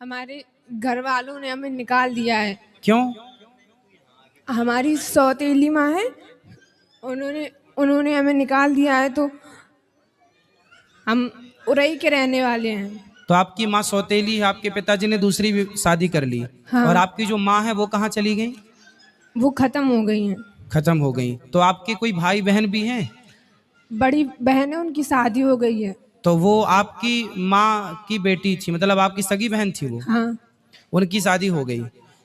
हमारे घर वालों ने हमें निकाल दिया है। क्यों? हमारी सौतेली माँ है, उन्होंने उन्होंने हमें निकाल दिया है, तो हम उरई के रहने वाले हैं। तो आपकी माँ सौतेली है, आपके पिताजी ने दूसरी भी शादी कर ली। हाँ। और आपकी जो माँ है वो कहाँ चली गई? वो खत्म हो गई हैं। खत्म हो गई। तो आपके कोई भाई बहन भी हैं? बड़ी बहन है, उनकी शादी हो गई है। तो वो आपकी माँ की बेटी थी, मतलब आपकी सगी बहन थी वो? हाँ। उनकी शादी हो गई।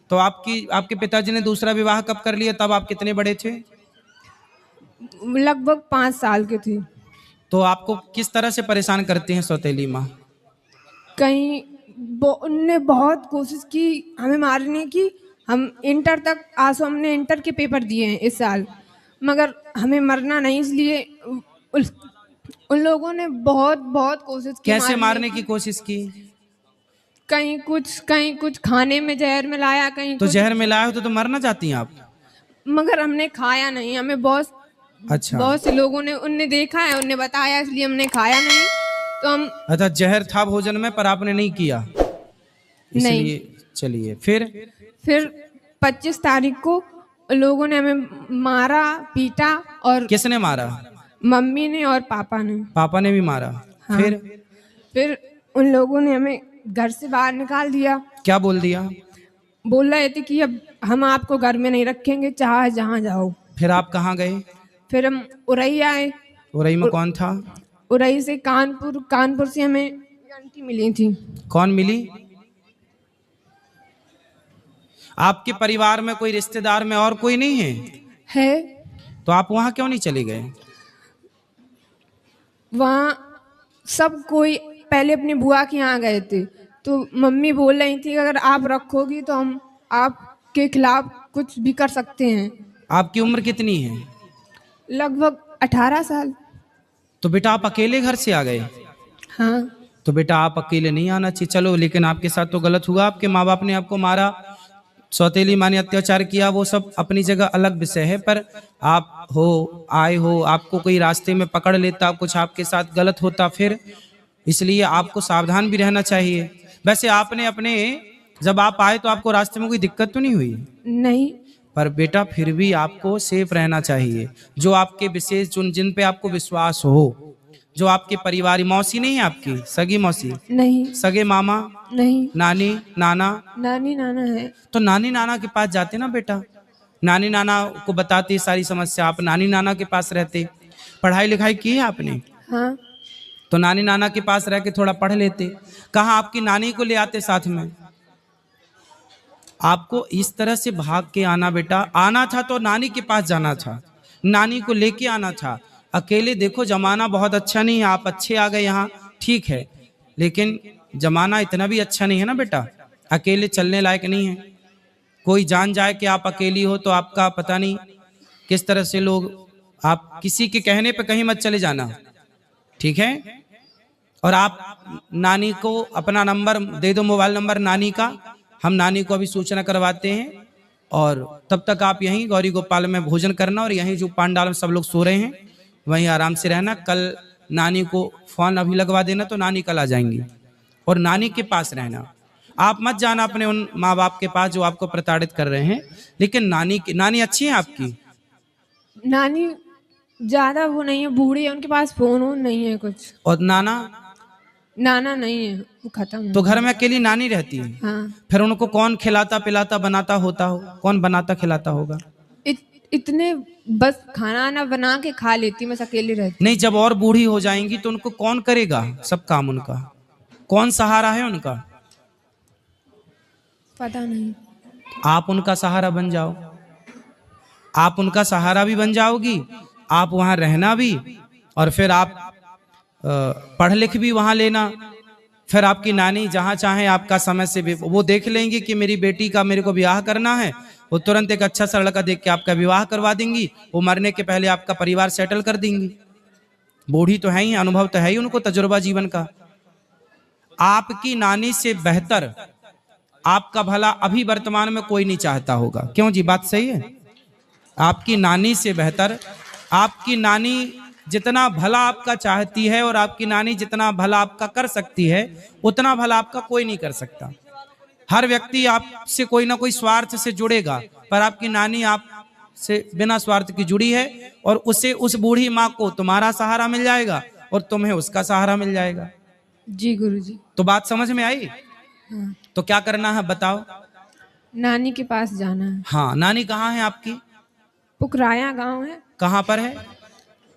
तो आपके पिताजी ने दूसरा विवाह कब कर लिया? तब आप कितने बड़े थे? लगभग 5 साल के थे। तो आपको किस तरह से परेशान करते हैं सौतेली माँ? कहीं उनने बहुत कोशिश की हमें मारने की। हम इंटर तक आसो हमने इंटर के पेपर दिए हैं इस साल, मगर हमें मरना नहीं, इसलिए उन लोगों ने बहुत बहुत कोशिश की। कैसे मारने की कोशिश की? कहीं कुछ खाने में जहर मिलाया, कहीं तो कुछ। जहर मिलाया हो तो मरना चाहती हैं आप? मगर हमने खाया नहीं। हमें अच्छा। बहुत से लोगों ने उनने देखा है, उनने बताया, इसलिए हमने खाया नहीं। तो हम अच्छा, जहर था भोजन में पर आपने नहीं किया, इसलिए। चलिए फिर 25 तारीख को लोगों ने हमें मारा, पीटा। और किसने मारा? मम्मी ने और पापा ने। पापा ने भी मारा? हाँ। फिर उन लोगों ने हमें घर से बाहर निकाल दिया। क्या बोल दिया? बोल रहे थे कि अब हम आपको घर में नहीं रखेंगे, चाहे जहाँ जाओ। फिर आप कहाँ गए? फिर हम उरई आए। उरई में कौन था? उरई से कानपुर से हमें आंटी मिली थी। कौन मिली? आपके परिवार में कोई रिश्तेदार में और कोई नहीं है? तो आप वहां क्यों नहीं चले गए? वहाँ सब कोई पहले अपनी बुआ के यहाँ गए थे, तो मम्मी बोल रही थी अगर आप रखोगी तो हम आपके खिलाफ कुछ भी कर सकते हैं। आपकी उम्र कितनी है? लगभग 18 साल। तो बेटा आप अकेले घर से आ गए? हाँ। तो बेटा आप अकेले नहीं आना चाहिए, चलो, लेकिन आपके साथ तो गलत हुआ। आपके माँ बाप ने आपको मारा, सौतेली माँ ने अत्याचार किया, वो सब अपनी जगह अलग विषय है। पर आप आए हो, आपको कोई रास्ते में पकड़ लेता, कुछ आपके साथ गलत होता फिर, इसलिए आपको सावधान भी रहना चाहिए। वैसे आपने जब आप आए तो आपको रास्ते में कोई दिक्कत तो नहीं हुई? नहीं। पर बेटा फिर भी आपको सेफ रहना चाहिए। जो आपके विशेष जिन पे आपको विश्वास हो, जो आपके परिवार, मौसी नहीं है आपकी? सगी मौसी नहीं। सगे मामा नहीं। नानी नाना? नानी नाना है। तो नानी नाना के पास जाते ना बेटा, नानी नाना को बताते सारी समस्या, आप नानी नाना के पास रहते। पढ़ाई लिखाई की है आपने? हाँ। तो नानी नाना के पास रह के थोड़ा पढ़ लेते। कहाँ आपकी नानी को ले आते साथ में? आपको इस तरह से भाग के आना बेटा, आना था तो नानी के पास जाना था, नानी को लेके आना था। अकेले देखो जमाना बहुत अच्छा नहीं है, आप अच्छे आ गए यहाँ, ठीक है, लेकिन जमाना इतना भी अच्छा नहीं है ना बेटा, अकेले चलने लायक नहीं है। कोई जान जाए कि आप अकेली हो तो आपका पता नहीं किस तरह से लोग, आप किसी के कहने पे कहीं मत चले जाना, ठीक है? और आप नानी को अपना नंबर दे दो, मोबाइल नंबर नानी का, हम नानी को अभी सूचना करवाते हैं। और तब तक आप यहीं गौरी गोपाल में भोजन करना, और यहीं जो पांडाल में सब लोग सो रहे हैं वहीं आराम से रहना। कल नानी को फोन अभी लगवा देना तो नानी कल आ जाएंगी, और नानी के पास रहना। आप मत जाना अपने उन माँ बाप के पास जो आपको प्रताड़ित कर रहे हैं, लेकिन नानी अच्छी है आपकी? नानी ज्यादा वो नहीं है, बूढ़ी है, उनके पास फोन नहीं है कुछ। और नाना? नाना नहीं है, वो खत्म। तो घर में अकेली नानी रहती है? हाँ। फिर उनको कौन खिलाता पिलाता बनाता होता हो? कौन बनाता खिलाता होगा? इतने बस खाना ना बना के खा लेती, मैं अकेली रहती। नहीं, जब और बूढ़ी हो जाएंगी तो उनको कौन करेगा सब काम? उनका कौन सहारा है उनका? पता नहीं। आप उनका सहारा बन जाओ, आप उनका सहारा भी बन जाओगी, आप वहां रहना भी, और फिर आप पढ़ लिख भी वहां लेना। फिर आपकी नानी जहां चाहे आपका समय से भी वो देख लेंगी कि मेरी बेटी का मेरे को ब्याह करना है, वो तुरंत एक अच्छा सा लड़का देख के आपका विवाह करवा देंगी। वो मरने के पहले आपका परिवार सेटल कर देंगी। बूढ़ी तो है ही, अनुभव तो है ही उनको, तजुर्बा जीवन का। आपकी नानी से बेहतर आपका भला अभी वर्तमान में कोई नहीं चाहता होगा, क्यों जी? बात सही है। आपकी नानी से बेहतर, आपकी नानी जितना भला आपका चाहती है और आपकी नानी जितना भला आपका कर सकती है, उतना भला आपका कोई नहीं कर सकता। हर व्यक्ति आपसे कोई ना कोई स्वार्थ से जुड़ेगा, पर आपकी नानी आपसे बिना स्वार्थ की जुड़ी है, और उसे, उस बूढ़ी माँ को तुम्हारा सहारा मिल जाएगा और तुम्हें उसका सहारा मिल जाएगा। जी गुरुजी। तो बात समझ में आई? हाँ। तो क्या करना है बताओ? नानी के पास जाना है। हाँ, नानी कहाँ है आपकी? पुकराया गांव है। कहाँ पर है?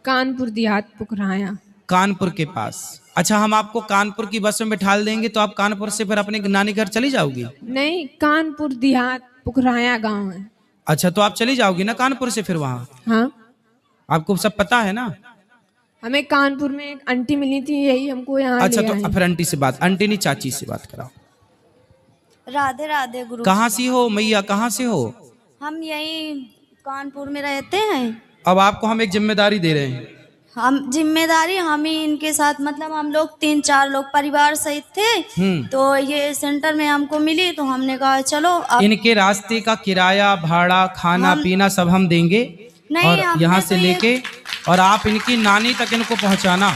कानपुर देहात पुकराया। कानपुर के पास। अच्छा, हम आपको कानपुर की बस में बिठा देंगे तो आप कानपुर से फिर अपने नानी घर चली जाओगी? नहीं, कानपुर देहात पुकराया गांव है। अच्छा, तो आप चली जाओगी ना कानपुर से फिर वहाँ? हाँ, आपको सब पता है ना? हमें कानपुर में एक आंटी मिली थी, यही हमको यहाँ अच्छा, ले तो आई। फिर आंटी से बात, आंटी नहीं चाची से बात कराओ। राधे राधे गुरु। कहाँ से हो मैया, कहाँ से हो? हम यही कानपुर में रहते हैं। अब आपको हम एक जिम्मेदारी दे रहे हैं। हम जिम्मेदारी हम ही इनके साथ, मतलब हम लोग 3-4 लोग परिवार सहित थे, तो ये सेंटर में हमको मिली, तो हमने कहा चलो अब इनके रास्ते का किराया, भाड़ा, खाना पीना सब हम देंगे, नहीं, और हमने यहाँ तो से लेके और आप इनकी नानी तक इनको पहुँचाना।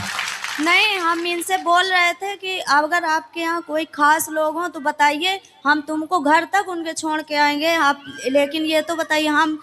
नहीं, हम इनसे बोल रहे थे कि अगर आपके यहाँ कोई खास लोग हो तो बताइए, हम तुमको घर तक उनके छोड़ के आएंगे आप, लेकिन ये तो बताइए, हम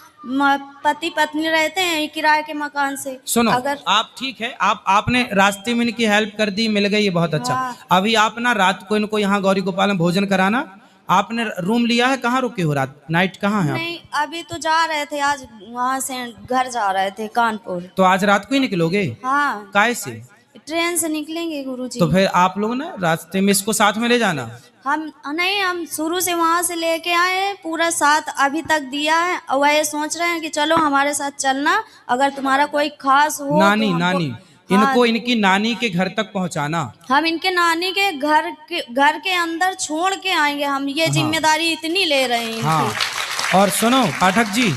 पति पत्नी रहते हैं किराए के मकान से। सुनो, अगर आप ठीक है, आपने रास्ते में इनकी हेल्प कर दी, मिल गई, ये बहुत अच्छा। अभी आप ना रात को इनको यहाँ गौरी गोपाल में भोजन कराना। आपने रूम लिया है? कहाँ रुके हो रात, नाइट कहाँ है आप? नहीं, अभी तो जा रहे थे, आज वहाँ से घर जा रहे थे कानपुर। तो आज रात को ही निकलोगे? हाँ, काय से? ट्रेन से निकलेंगे गुरुजी। तो फिर आप लोग ना रास्ते में इसको साथ में ले जाना। हम नहीं, हम शुरू से वहाँ से लेके आए हैं, पूरा साथ अभी तक दिया है, और वह सोच रहे हैं कि चलो हमारे साथ चलना, अगर तुम्हारा कोई खास हो नानी, तो नानी हाँ, इनको इनकी नानी के घर तक पहुंचाना। हम इनके नानी के घर के अंदर छोड़ के आएंगे, हम ये जिम्मेदारी इतनी ले रहे हैं इनकी। हाँ, और सुनो पाठक जी,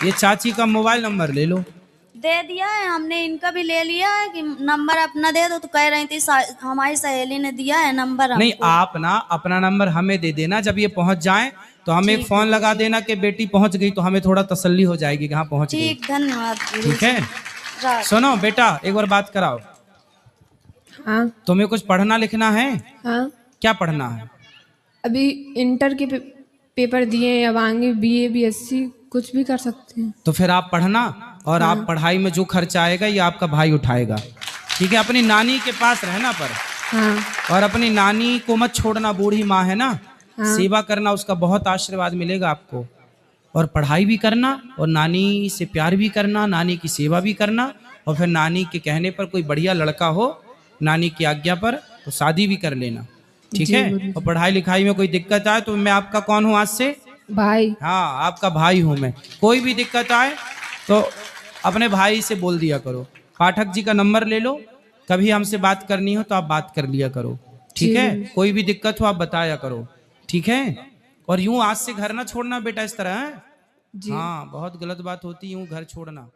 ये चाची का मोबाइल नंबर ले लो। दे दिया है हमने, इनका भी ले लिया है कि नंबर अपना दे दो, तो कह रही थी हमारी सहेली ने दिया है नंबर हमको। नहीं, आप ना अपना नंबर हमें दे देना, जब ये पहुंच जाए तो हमें एक फोन लगा देना कि बेटी पहुंच गई, तो हमें थोड़ा तसल्ली हो जाएगी कि हाँ पहुंच गई। ठीक, धन्यवाद। ठीक है, सुनो बेटा, एक बार बात कराओ। हाँ। तुम्हें कुछ पढ़ना लिखना है? हाँ, क्या पढ़ना है? अभी इंटर के पेपर दिए, अब आगे BA BSc कुछ भी कर सकते हैं। तो फिर आप पढ़ना, और आप पढ़ाई में जो खर्चा आएगा ये आपका भाई उठाएगा। ठीक है, अपनी नानी के पास रहना पर। हाँ। और अपनी नानी को मत छोड़ना, बूढ़ी माँ है ना। सेवा करना, उसका बहुत आशीर्वाद मिलेगा आपको। और पढ़ाई भी करना, और नानी से प्यार भी करना, नानी की सेवा भी करना, और फिर नानी के कहने पर कोई बढ़िया लड़का हो, नानी की आज्ञा पर, तो शादी भी कर लेना। ठीक है, और पढ़ाई लिखाई में कोई दिक्कत आए तो मैं आपका कौन हूँ आज से? भाई। हाँ, आपका भाई हूँ मैं। कोई भी दिक्कत आए तो अपने भाई से बोल दिया करो। पाठक जी का नंबर ले लो, कभी हमसे बात करनी हो तो आप बात कर लिया करो। ठीक है, कोई भी दिक्कत हो आप बताया करो। ठीक है, और यूं आज से घर ना छोड़ना बेटा इस तरह है। हाँ, बहुत गलत बात होती है यूं घर छोड़ना।